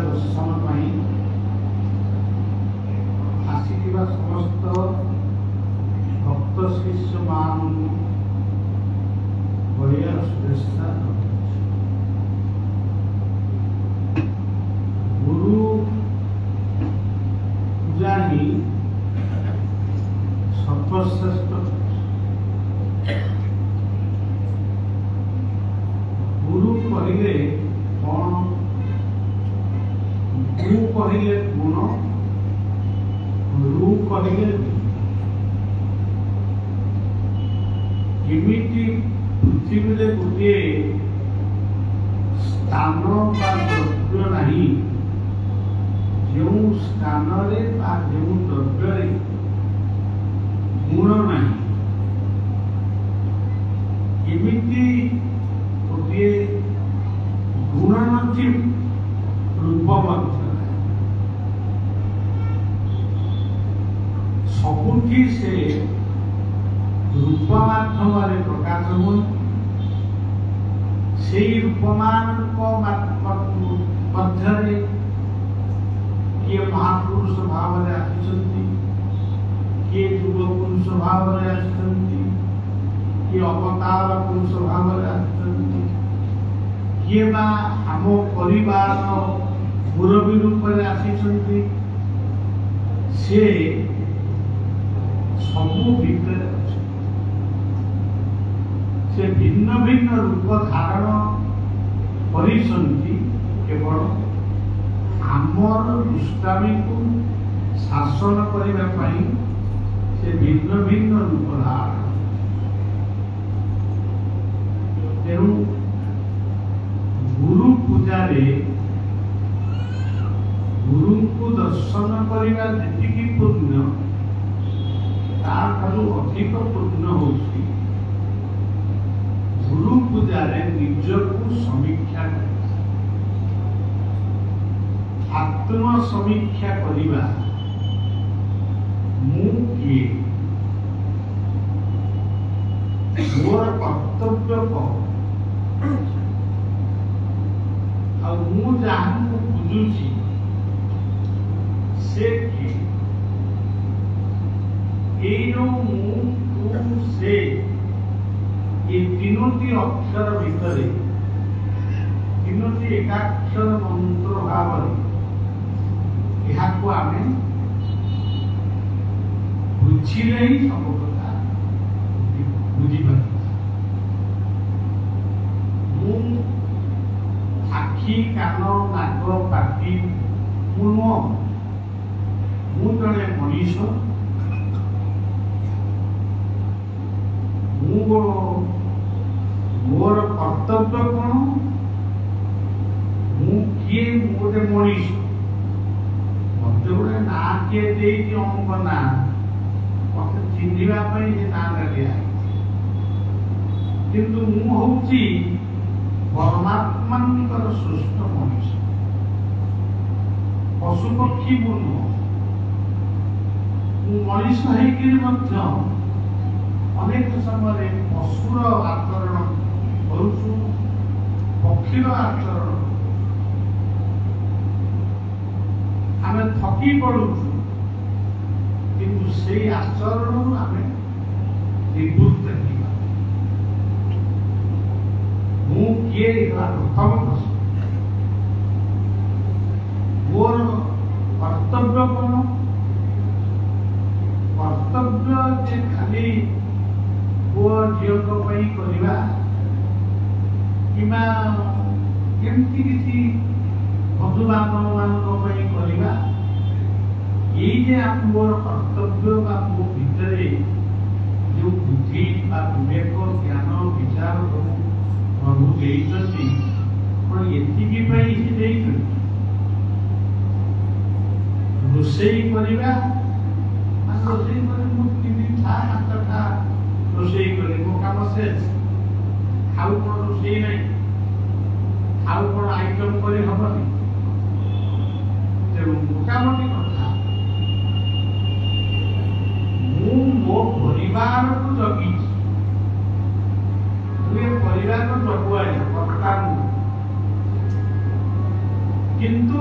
दर्शन आसिथिबा समस्त भक्त शिष्य मान बढ़िया शुभेच्छा। गुरु पूजा ही सर्वश्रेष्ठ। गुरु कहले कौन? गु कहले गुण, रु कहले एमिति पृथ्वी रे गोटे स्थान बा द्रव्य नहीं जो स्थान रे बा जो द्रव्य रे गुण नहीं। एमिति गोटे गुण नथि रूप मध्य सबुठी से रूप माध्यम प्रकाश हुए। से रूपमान मध्य किए महापुरुष भाव में आसिଛନ୍ତି, किए युग पुरुष भाव में आसिଛନ୍ତି, किए अवतार पुरुष भाव में आसिଛନ୍ତି, किए बा आम परिवार मुरबी रूप में आसिଛନ୍ତି। से सबू भितर से भिन्न भिन्न रूप धारण करिसंती। केवल आमर दुष्टामी को शासन करने पाई से भिन्न भिन्न रूप धारण। तेणु गुरु पूजा रे गुरु को दर्शन करने जी पुण्य ताठू अधिक पुण्य होती गुरु पूजा रे निज को समीक्षा आत्म समीक्षा करवा। मु किए, मोर कर्तव्य कौन, आ मु जहाँ बुझुची से किए। से ये तीनोटी अक्षर भितर तीनोटी एकाक्षर मंत्र भाव यहाँ आम बुझिले ही सब कथा बुझीपार। आखि कान नाक पाटी मु जड़े मनीष। मोर कर्तव्य कौन? मु किए गोटे मनीष। मत गोटे ना किए दे अमुक ना मत चिन्हवाई ना दिया किंतु मु हूँ परमात्मा सृष्ट मनीष। पशु पक्षी मु नुह मनीष हो अनेक समय पशुर आचरण करुचु, पक्षीर आचरण आम थकी पड़ुचु किंतु से आचरण आम निवृत्त मु किए प्रथम प्रश्न। मोर कर्तव्य कौन? कर्तव्य जे खाली पुओ झील करवा कि किसी बंधु बांधव करवा ये मोर कर्तव्य मो भितर जो बुद्धि विवेक ज्ञान विचार प्रभु देती रोषई करवा रोषई रोषई करे मो काम शेष। खाऊ कौन रोषई नहीं, खाऊ कौन आइटम कर हबनी। तेणु मोटामोटी कथा मु मो परिवार को जगी परिवार जगुआई किंतु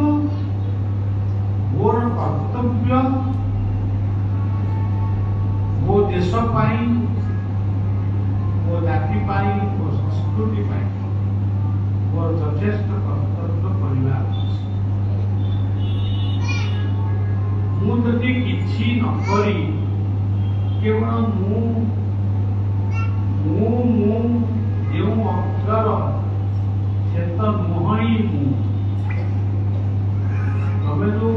मोर कर्तव्य मो देश पाई मो जाति पाई मो संस्कृति पाई मोर यथेष्ट कर्तव्य करवा मुझे किसी न करी केवल जो अक्षर से तो मुहणी तमें जो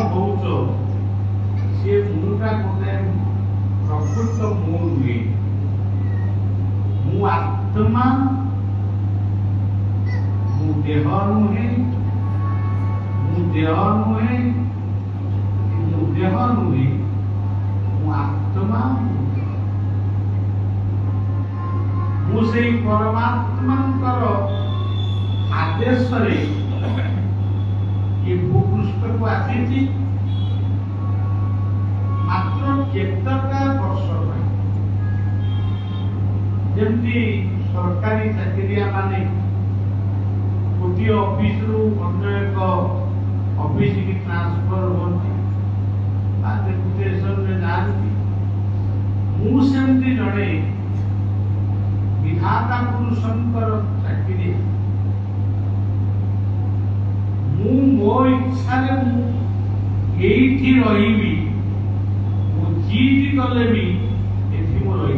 हौच सी मुटा गोटे प्रकृत नुहे मु आत्मा मु देह नुहे मु देह नुहे मु देह नुहे मु आत्मा मुझे परमात्मा आदेश ये भूपृष्ठ को आसी मात्र केतटा वर्ष जमती सरकारी चाकरिया माने गोटे ऑफिस रु अन्य एक ऑफिस की ट्रांसफर होती डेपुटेशन में जाती मुझे जड़े विधाता पुरुषंकर चाकरी मो इच्छा एठी रही जीत गले भी एठी मो रही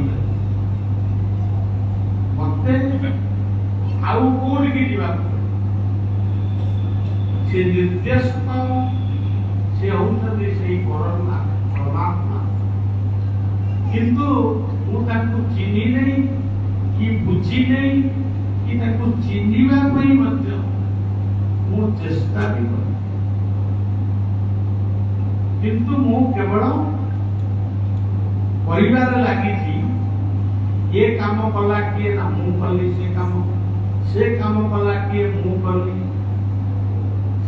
मत आउ कौन की जीवा से निर्देशक से होते से परमात्मा किंतु मुझे चिन्ह नहीं कि बुझी नहीं कि चिन्हवा मु चेष्टा भी कर किंतु मु केवल परिवार लगी ये काम कला किए ना मु कली से काम कला किए मु कली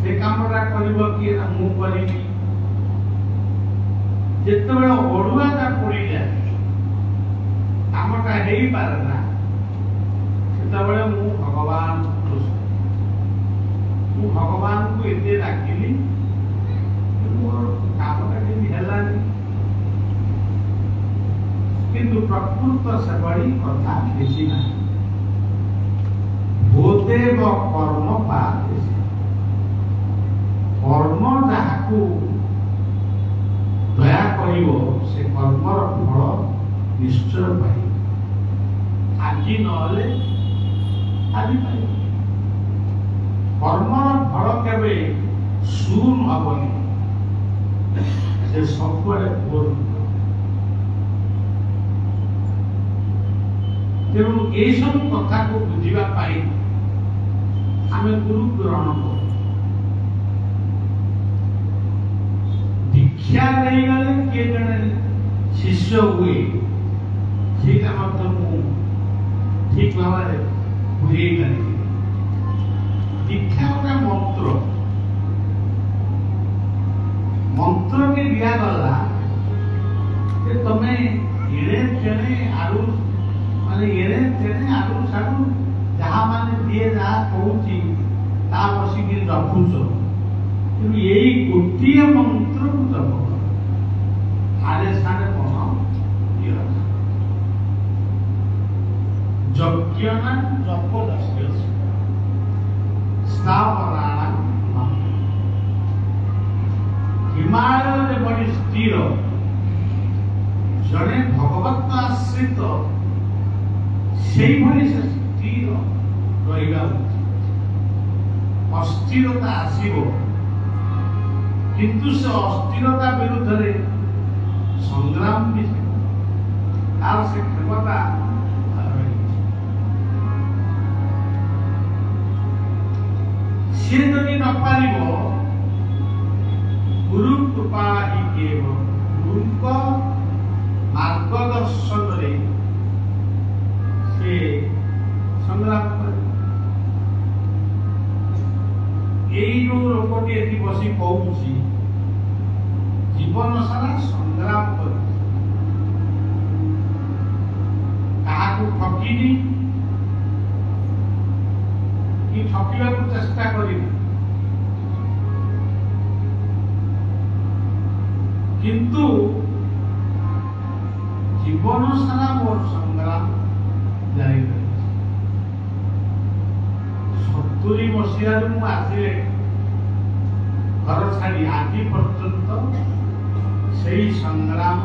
से कामटा कर किए ना मु करी जिते ओडुआटा पड़ जाए कामटा हो पारे ना से मु भगवान मु भगवान को एते डाकिली मोर कामटा हेलानी किंतु प्रकृत से बड़ी कथा बेसी ना भूदेव कर्म पाते कर्म जहाकू दया करिवो से कर्मर फल निश्चय पाई आज नले आज पाई कर्मर फल केवे शून हबनी से सबुआड़े पूर्ण तेणु ये सब कथा को बुझा आम गुरु ग्रहण कर दीक्षा नहीं गले किए जड़े शिष्य हुए ठीक भाव बुझे दीक्षा गोटे मंत्र मंत्र के दिया गला तमें एड़े तेड़े आलू माने एड़े तेड़े आलू सालू जहाँ माने दिए जहाँ कहूँ ता बसिक रखुच यही गोटे मंत्र को जप आरे सारे कौन यज्ञ ना जप स्थापना हिमालय बड़ी स्थिर जड़े भगवत आश्रित से स्थिर रहा अस्थिरता आसो किंतु से अस्थिरता विरुद्ध रे संग्राम भी तार से क्षमता सी जदि न पार गुरु कृपा ही केवल गुरु मार्गदर्शन से संग्राम कर जो लोकटी ये बस कहूँ जीवन सारा संग्राम कर ठकिनी कि ठकवा चेष्टा कर किंतु जीवन सारा मोर संग्राम जारी रही 70 मसीह आसिले घर छाड़ी आज पर्यंत से संग्राम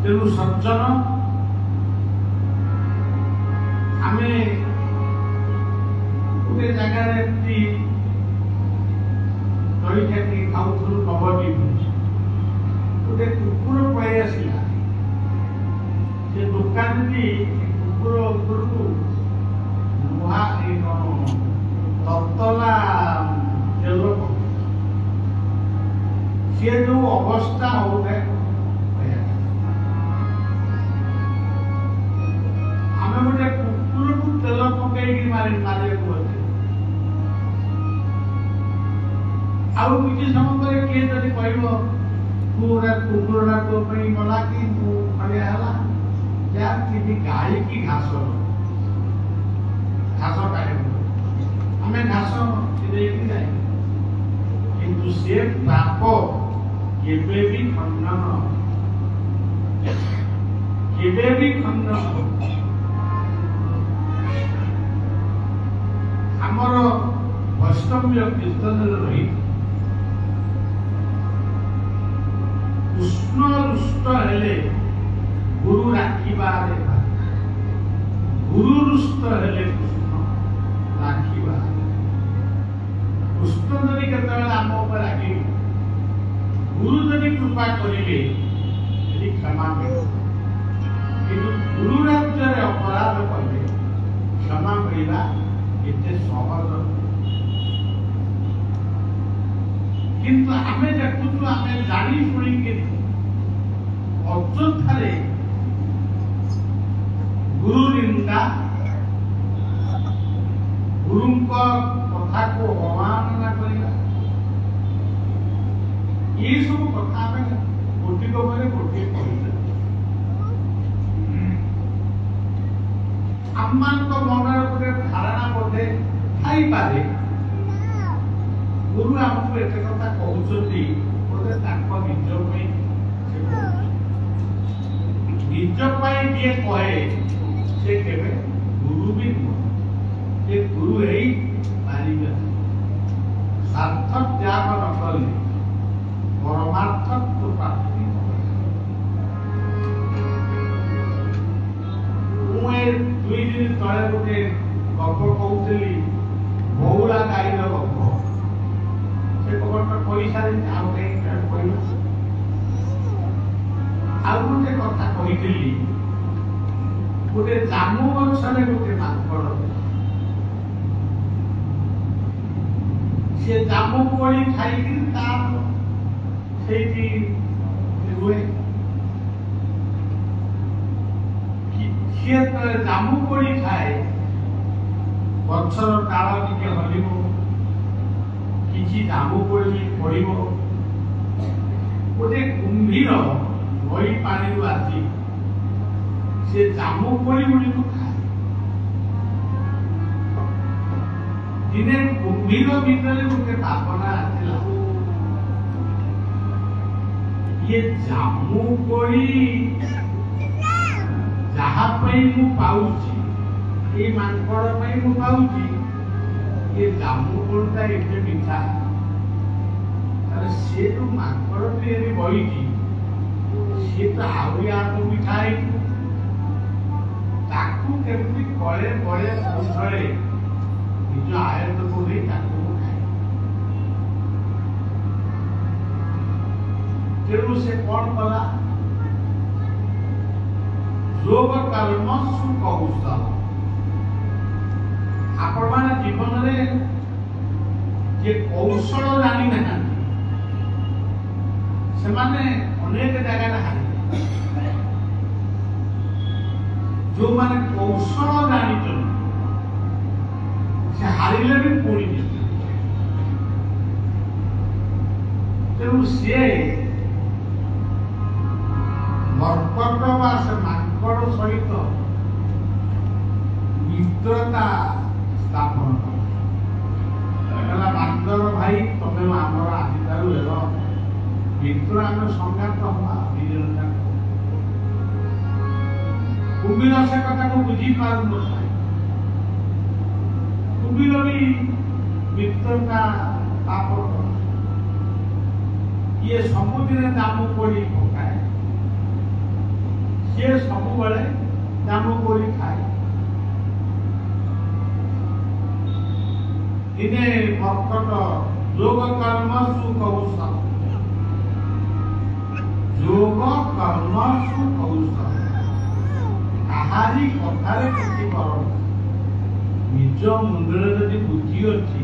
तेणु सज्जन आम गोटे जगार जलखी खाऊ नवटी गोटे कुकुर पलि आसला से दुकान की कुकुर उपरकू लुहा ततला तेल सी जो अवस्था होता आम गोटे कुकुर को तेल पकई मारे मारे आउ किसी समय पर किए जब कह पूरा कुकुरा तो गला कि खड़िया यार कि गाई की घास घास काटे आम घास जाए किंतु से पाप केबे भी खंडन आमर वैष्णव्य कीर्तन रही कृष्ण रुष्ट हेले गुरु राखिबार गुरु रुष्ट हेले कृष्ण राखिबार कृष्ण जदि केतबेले आम उपर राखि गुरु जदि कृपा करिले क्षमा मिले किंतु गुरु राज्य अपराध कले क्षमा मिलवा एते सहज किंतु आमे देखुछु आमे जानी शुणी के अयोध्या गुरु निंदा गुरु कथा को अवमानना करवा ये सब कथा आमे गोटी गोटे गोटे कही आम मन गोटे धारणा बोधे थी पारे गुरु आमको एत कथा कहते बोधे निज निजे कहे से केवे गुरु भी नुह ये गुरु ही पारि सार्थक त्याग न कले परमार्थक तो प्राप्ति मुझे 2 दिन तले गोटे गप कहूली बहुला गाईर गप से गपटा कही सारी गोटे कथा कही गोटे जामु गछरे गोटे माकड़ से जामु कोड़ी खाई रुए जामु कोड़ी खाए गछर डाल टिके हलिब किसी जामु कोड़ी पड़ब गोटे कुंभीर नई पानी आसी से जामु कोड़ी गुड़ी खाए दिने कुंभीर भीतर गोटे भावना आसला ये जामु कोड़ी जहाँ मु पाऊची ये मांकड़ मु पाऊची ये जामु कोड़ता एते मीठा से जो मांकड़ बही सी तो आउया तो मीठा ताकू केमती कले बड़े कौशले निज आयत को नहीं ताकू खाए तेणु से कौन कला योग कर्म सुकौशल आपण माने जीवन रे जे कौशल जानी ना से माने अनेक जगह हारि जो माने कौशल जानी से हारिले भी पुणी तेणु सी मर्कट बा से मांकड़ सहित मित्रता स्थापन ଚାନ୍ଦର ଭାଇ ତମେ ଆମର ଆଜିଠାରୁ ହେଲ ମିତ୍ର, ଆମେ ସଂଘାତ ହବା ଦିଜଣ ଯାକ। କୁମ୍ଭୀର ସେ କଥାକୁ ବୁଝିପାରୁନଥାଏ। କୁମ୍ଭୀର ବି ମିତ୍ରତା ପାପ କରେ। ଇଏ ସବୁଦିନେ ଜାମୁ କୋଳି ପକାଏ, ସିଏ ସବୁବେଳେ ଜାମୁ କୋଳି ଖାଏ। ଦିନେ ମର୍କଟ ଯୋଗ କର୍ମ ସୁକୌଶଳ, ଯୋଗ କର୍ମ ସୁକୌଶଳ, କାହାରି କଥାରେ କିଛି କର। ନିଜ ମୁଣ୍ଡରେ ଯଦି ବୁଦ୍ଧି ଅଛି,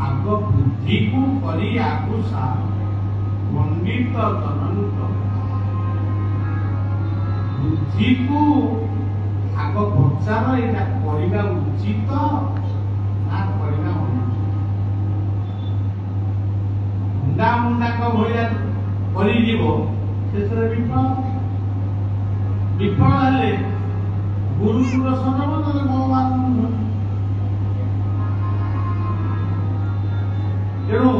ଆଗ ବୁଦ୍ଧିକୁ କରି ଆଗୁ ସାର। ପଣ୍ଡିତ ଜନନ୍ତ ବୁଦ୍ଧିକୁ ଆଗ ପଚାର, ଏଇଟା କରିବା ଉଚିତ ନା କରିବା ଅନୁଚିତ। ମୁଣ୍ଡା ମୁଣ୍ଡାଙ୍କ ଭଳିଆ କରିଯିବ, ଶେଷରେ ବିଫଳ। ବିଫଳ ହେଲେ ଗୁରୁକୁ ଦୋଷ ଦେବ, ନହେଲେ ଭଗବାନଙ୍କୁ। ତେଣୁ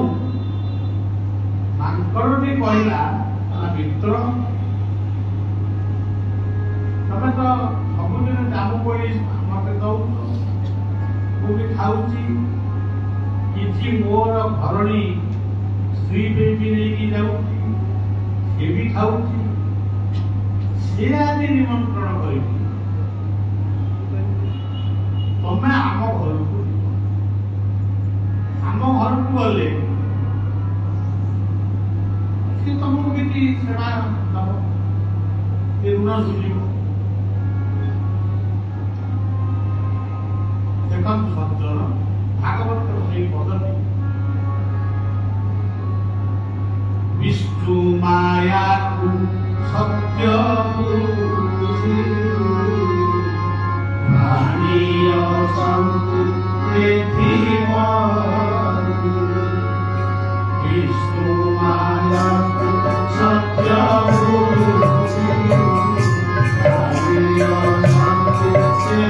ମାଙ୍କଡ଼ଟି କହିଲା, ମିତ୍ର ତମେ ତ ସବୁଦିନ ଜାମୁ କୋଳି ମତେ ଦଉଛ, ମୁଁ ବି ଖାଉଛି, କିଛି ମୋର ଘରଣୀ ସ୍ତ୍ରୀ ବି ନେଇକି ଯାଉଛି, ସେ ବି ଖାଉଛି, ସେ ଆଜି ନିମନ୍ତ୍ରଣ କରିବି, ତମେ ଆମ ଘରକୁ ଯିବ। ଆମ ଘରକୁ ଗଲେ ସେ ତମକୁ କିଛି ସେବା ଦବ, ଏ ଋଣ ସୁଝିବ। ଦେଖନ୍ତୁ ସଜ୍ଜନ, ଭାଗବତର ସେଇ ପଦଟି ବିଷ୍ଣୁ ମାୟାକୁ ସତ୍ୟ ବୁଝି ପ୍ରାଣୀୟ ସନ୍ତୁ ପୃଥିବୀ। ବିଷ୍ଣୁ ମାୟାକୁ ସତ୍ୟ ବୁଝି ପ୍ରାଣୀୟ ସନ୍ତୁ ପୃଥିବୀ।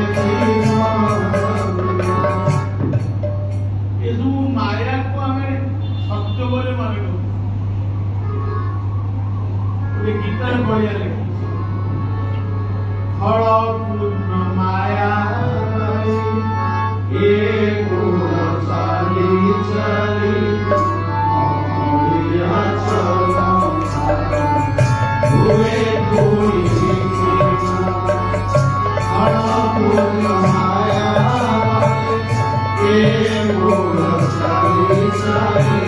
ଏସବୁ ମାୟାକୁ ଆମେ ସତ୍ୟ ବୋଲି ମନେ କରୁ। ଗୋଟେ ଗୀତାରେ ବଢିଆ ଲେଖିଛି, ଫଳ ପୂର୍ଣ୍ଣ ମାୟା ଏ ଗୁଣ ଚାଲି ଚାଲି ହୁଏ ଭୁଲି ଫଳ ପୂର୍ଣ୍ଣ ମାୟା ଏ ଗୁଣ ଚାଲି ଚାଲି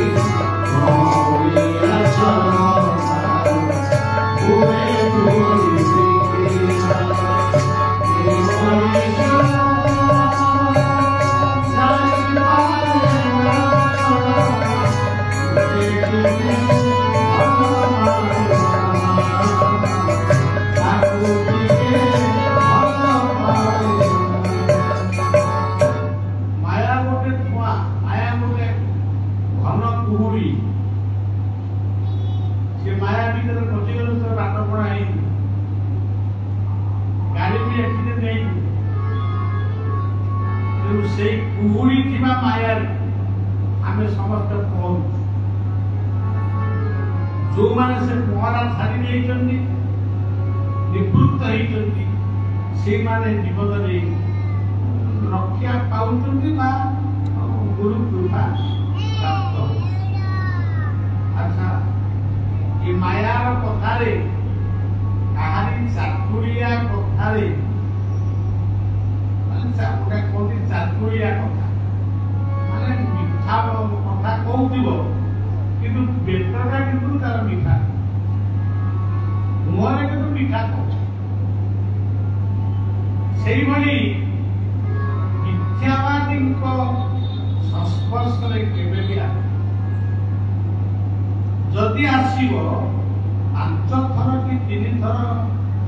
সেই কুহুড়ি থিবা মায়ার আমি সমস্ত পৌঁছু। ଯୋଉମାନେ ସେ ପହଁରା ଛାଡ଼ି ଦେଇଛନ୍ତି, ନିବୃତ୍ତ ହେଇଛନ୍ତି, ସେଇମାନେ ଜୀବନରେ ରକ୍ଷା ପାଉଛନ୍ତି ବା ଗୁରୁ କୃପା ପ୍ରାପ୍ତ ହଉଛି। ଆଚ୍ଛା, ଏ ମାୟାର କଥାରେ, କାହାରି ଚାକୁରିଆ କଥାରେ, ଗୋଟେ କହନ୍ତି ଚାକୁରିଆ କଥା, ମାନେ ମିଠା କଥା କହୁଥିବ କିନ୍ତୁ ପେଟଟା କିନ୍ତୁ ତାର ମିଠା, ମୁହଁରେ କିନ୍ତୁ ମିଠା କହୁଛି। ସେଇଭଳି ମିଥ୍ୟାବାଦୀଙ୍କ ସଂସ୍ପର୍ଶରେ କେବେ ବି ଯଦି ଆସିବ 5 ଥର କି 3 ଥର,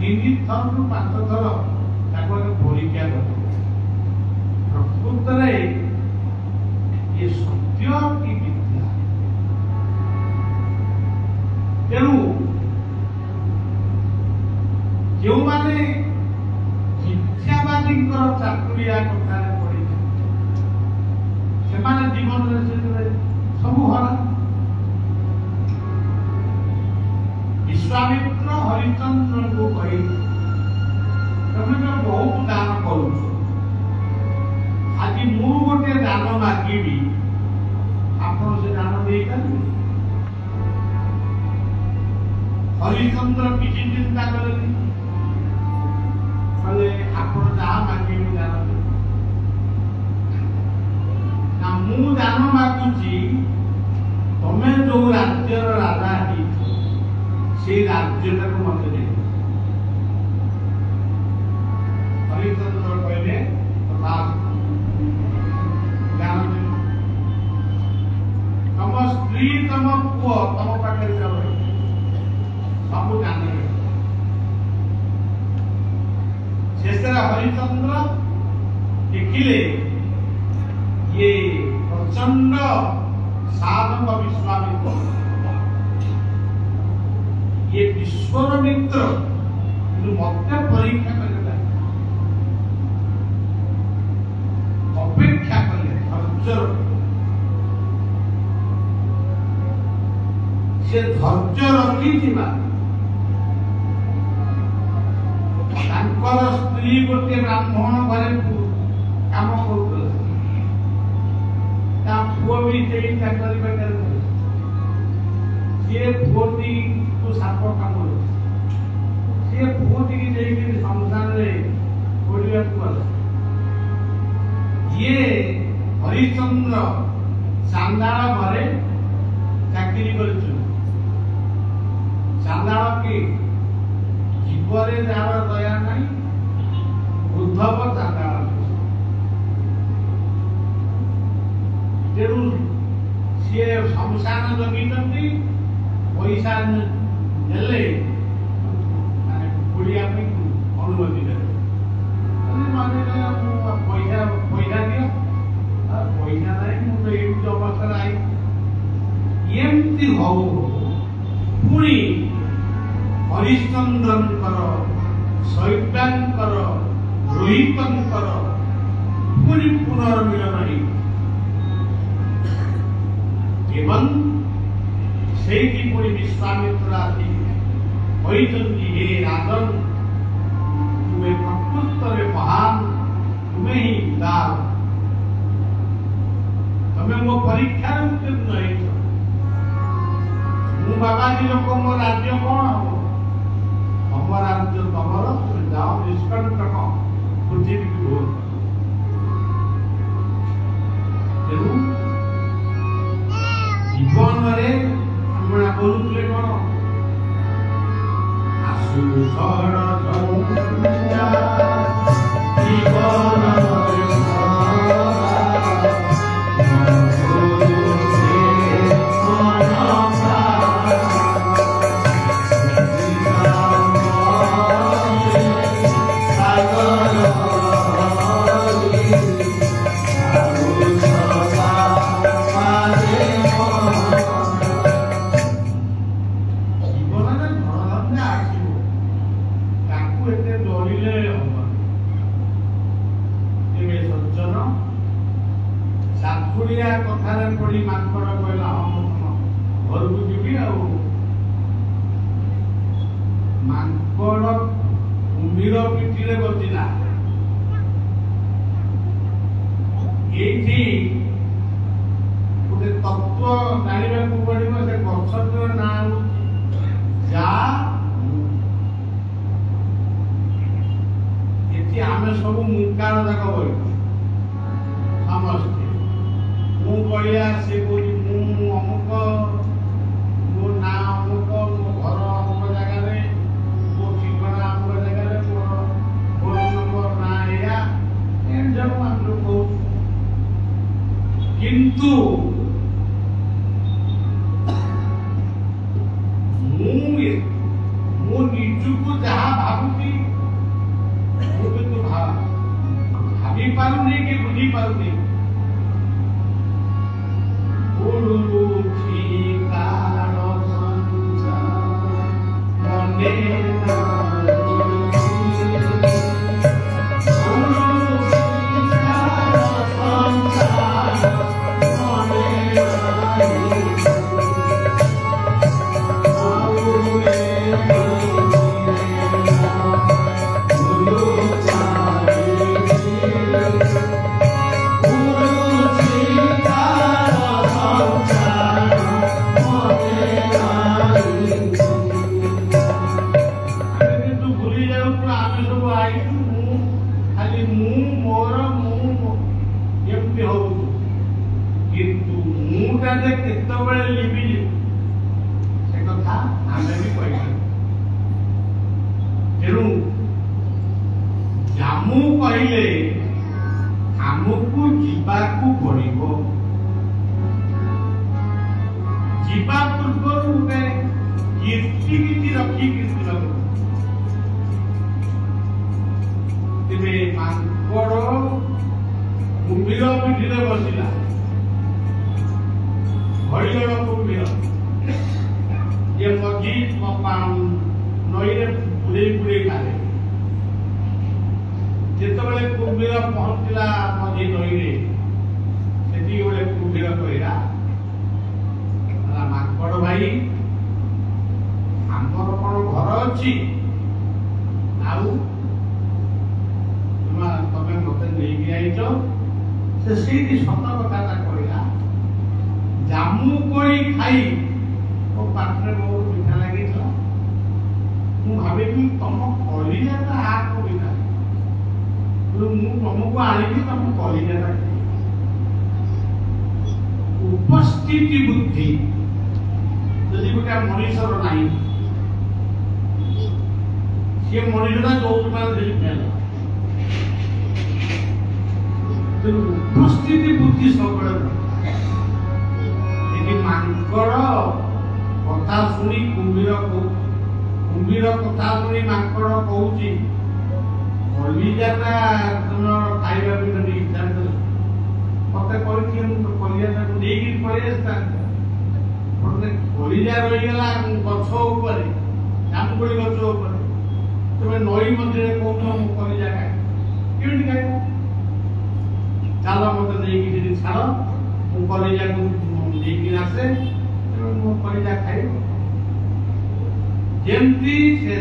3 ଥରରୁ 5 ଥର ତାକୁ ପରୀକ୍ଷା କରିବ ପ୍ରକୃତରେ ଏ ସତ୍ୟ କି ମିଥ୍ୟା। ତେଣୁ ଯେଉଁମାନେ ମିଥ୍ୟାବାଦୀଙ୍କର ଚାକୁରିଆ କଥାରେ ପଡ଼ିଛନ୍ତି ସେମାନେ ଜୀବନରେ ସେଥିରେ ସବୁ ହରା। विश्वामित्र हरिचंद्र को कही तमें तो बहुत दान करुच आज मु गोटे दान मागिबी आपन से दान दे पारे। हरिचंद्र किसी चिंता करें कहले आपन जहाँ मागिबी दान ना मु दान मागुची तमें जो राज्यर राजा ही से राज्यटा को मत दे। हरिचंद्र कहले तम स्त्री तम पुओ तम पाखे सब जाने शेष हरिचंद्र देखिले ये प्रचंड साधक विश्वामित्र ये विश्वर मित्र मत परीक्षा करेगा अपेक्षा कले धैर्य से धैर्य रखी स्त्री गोटे ब्राह्मण घरे काम कर पुओ भी सी पुओटी को साप काम सी पुओटी की संसार ये हरिचंद्र चांदाल घरे चाकरी कर चांदाल की जीवरे जार दया नहीं उद्धव चांदाल तेणु सी शमशान जगी पैसा नेले बुढ़िया अनुमति दे पैसा पैसा दियो पैसा नहीं मुझे ये अवस्था आई एमती हो पुणी हरिश्चंद्रंकर शैव्यांकर रोहितंकर पुणी पुनर्मिलन एवं से विश्वामित्र आदि कहते हे राजन तुम्हें प्रकृत महान तुम्हें ही उदार तुम्हें मो परीक्षा उत्तीर्ण मु बाबाजी लोक मो राज्य कौन हम हम राज्य तमर तुम जाओ निष्कंटक पृथ्वी की भोग तेणु जीवन में बोलुले कौन आसु कथार पड़ी माकड़ कहला घर को जीवी माकड़ कुम्भीर पिठी बसिला ये गोटे तत्व जाना पड़ो से गछर ना जा आम सब मुकार जाक बल समस्ते मु कहला से मु अमुक मो ना अमुक मो घर अमुक जगह मो ठिकाना अमुक जगह मोर फोन नंबर ना या सब आम लोग कहूँ किंतु मु निजुक जहाँ भावुची भावी पारुनी कि बुझी पारुनी केतबेले लिभिली से कथा आमे भी कहि तेणु जामु कहले आमको जीवाकू पड़िबो जीवा पूर्व गोटे कीर्ति कीर्ति रखी कीर्ति तेरे मांकड़ कुम्भीर पिठिरे बसिला हरिजन कुम्भीर ये मझी नई बुड़े बुड़े खाले जितेबाला कुम्भीर पहुंचला मझी नई से गोटे कुम्भीर कहला माकड़ भाई आमर कौन घर अच्छी तमें मत नहीं आईच से सत कथा कहला जामु कोई खाई तो पात्र बहुत मीठा लगे मु भावी तुम कलिजा हाथ कविता तुमको आनी तुम कलिजा उपस्थिति बुद्धि जदि गोटे मनीषर ना सी मनीषा जो फेल उपस्थिति बुद्धि सब मांकड़ कथा शुणी कुम्भीर कथा शुणी मांकड़ कहूँ कलिजाटा तुम खाଇବା भी इच्छा मत कलिजा नहीं पलि कलिजा रहीगला गछ जामुकोड़ी गछ तुम नई मध्य कौन कलिजा खाई खाई चल मत नहीं छाड़ मु कलिजा को आसे कलिजा खाई जमती से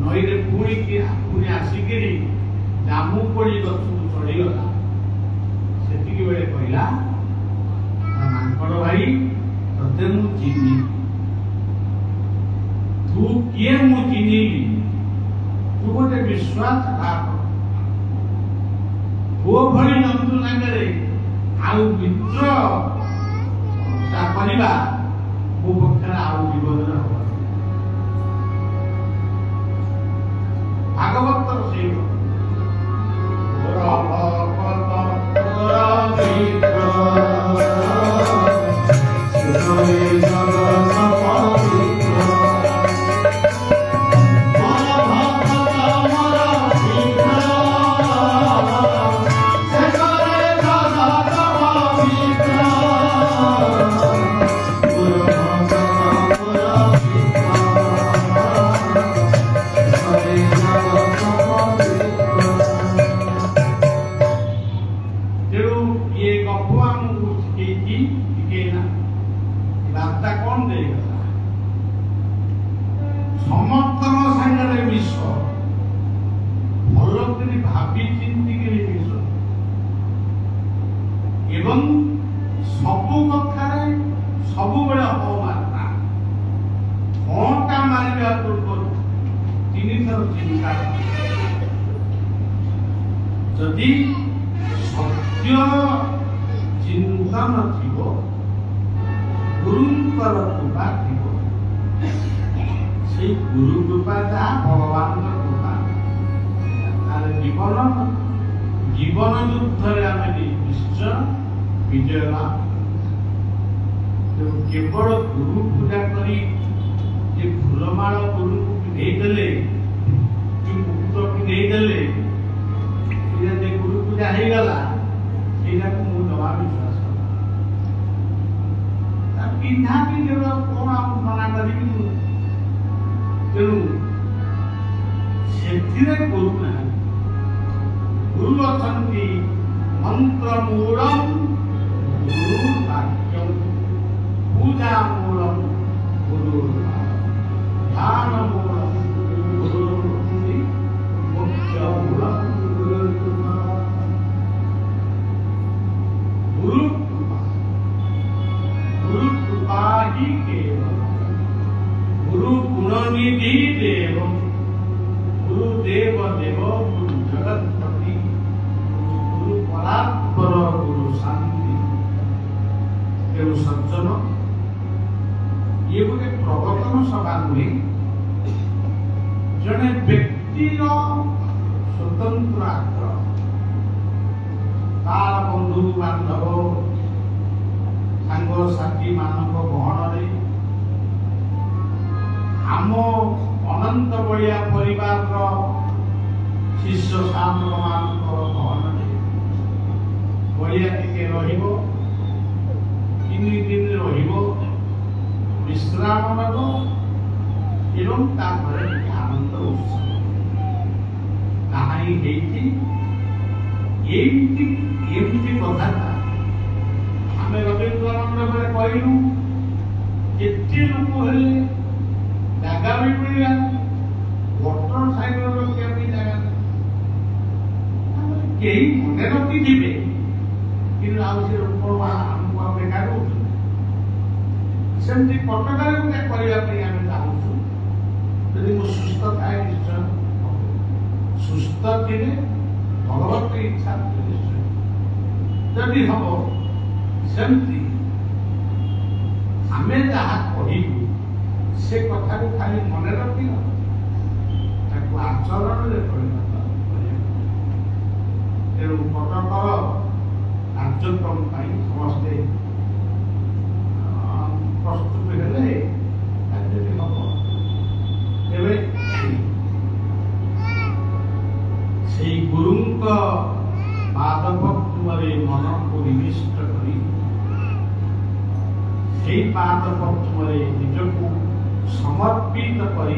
नई रे पुणी आसिक जामुकोड़ी गछ चढ़ीगला से बेले कहला मांकड़ भाई ते मु चिन्ह तू किए मु चिन्हली तू गोटे विश्वासघात वो भली जंतु सागरे आउ मित्र करवा मो पक्षर आउ जीवन भागवत से जदि सत्य चिंतन थी गुरुंकर कृपा थी से गुरु कृपा जहाँ भगवान कृपा जीवन जीवन युद्ध निश्चय विजय लाभ केवल गुरु पूजा करी फूलमाल गुरु पिंधे मुकुट पिंधे गुरु पूजा हो गला मुझे दवा विश्वास पिंधा पिंधे कौन मना करी तेणु से गुरु ना गुरु अच्छा मंत्र मूलम गुरु वाक्यम पूजा मूलम गुरु ध्यान मूलम गुरु मुख्य मूलम कीर्तन सभा नुहे जड़े व्यक्तिर स्वतंत्र आग्रह तार बंधु बांधव सांग साथी मान गहन आम अनंत बड़िया परिवार शिष्य साधक मान गहन बड़िया टिके तीन दिन विश्राम नब एवं आनंद उत्सव कहानी कथा आम रवींद्रानंद कहलु एते लोक हेले जगह भी मिलला मोटर साइकेल रखिया जगह कई मन रखी कि आमको बेकार सेमती कटकार गोटे करने चाहूँ यदि मो सुस्थ थाए निश्चय सुस्थ थे भगवत इच्छा निश्चय जदि हम सेमती आम जहाँ कहू से कथा को खाली मन रखी आचरण परिणत तेणु कटकर कार्यक्रम समस्ते प्रस्तुत हेले हम से गुरु पादपद्मे मन को निविष्ट कर पादपद्मे निजक समर्पित कर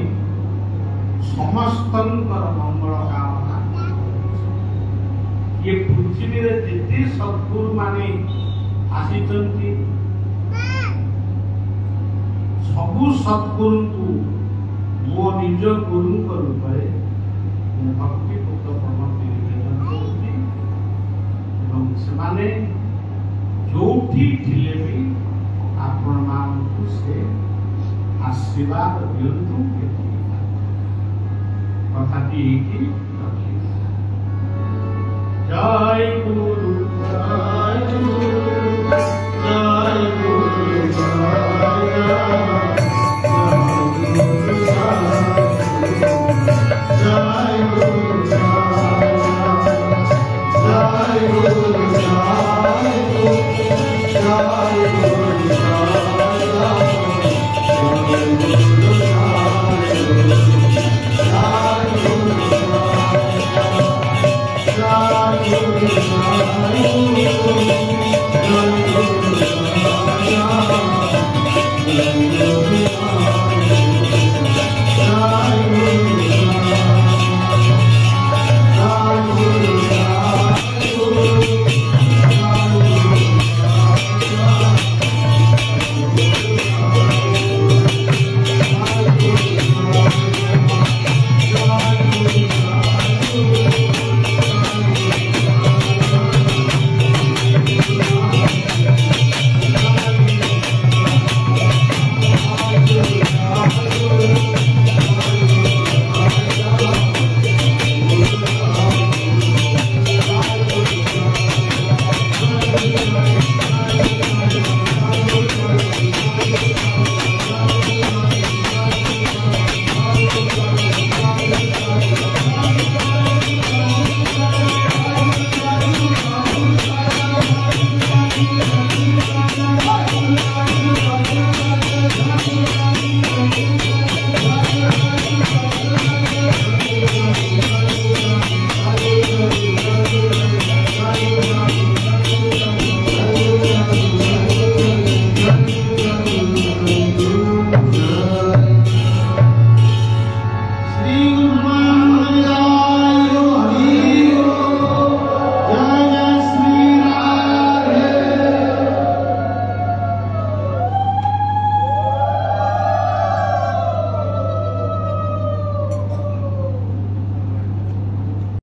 समस्त मंगल कामना ये पृथ्वी जिते सद्गुरु माने आसी सबु सद्गुरु को मो निज गुरु रूप में भक्तिपूत प्रमति निवेदन करुच्ची जो भी आपण मानू से आशीर्वाद दिंतु कथाटी जय गुरु जय गुरु जय गुरु जय गुरु Thank you.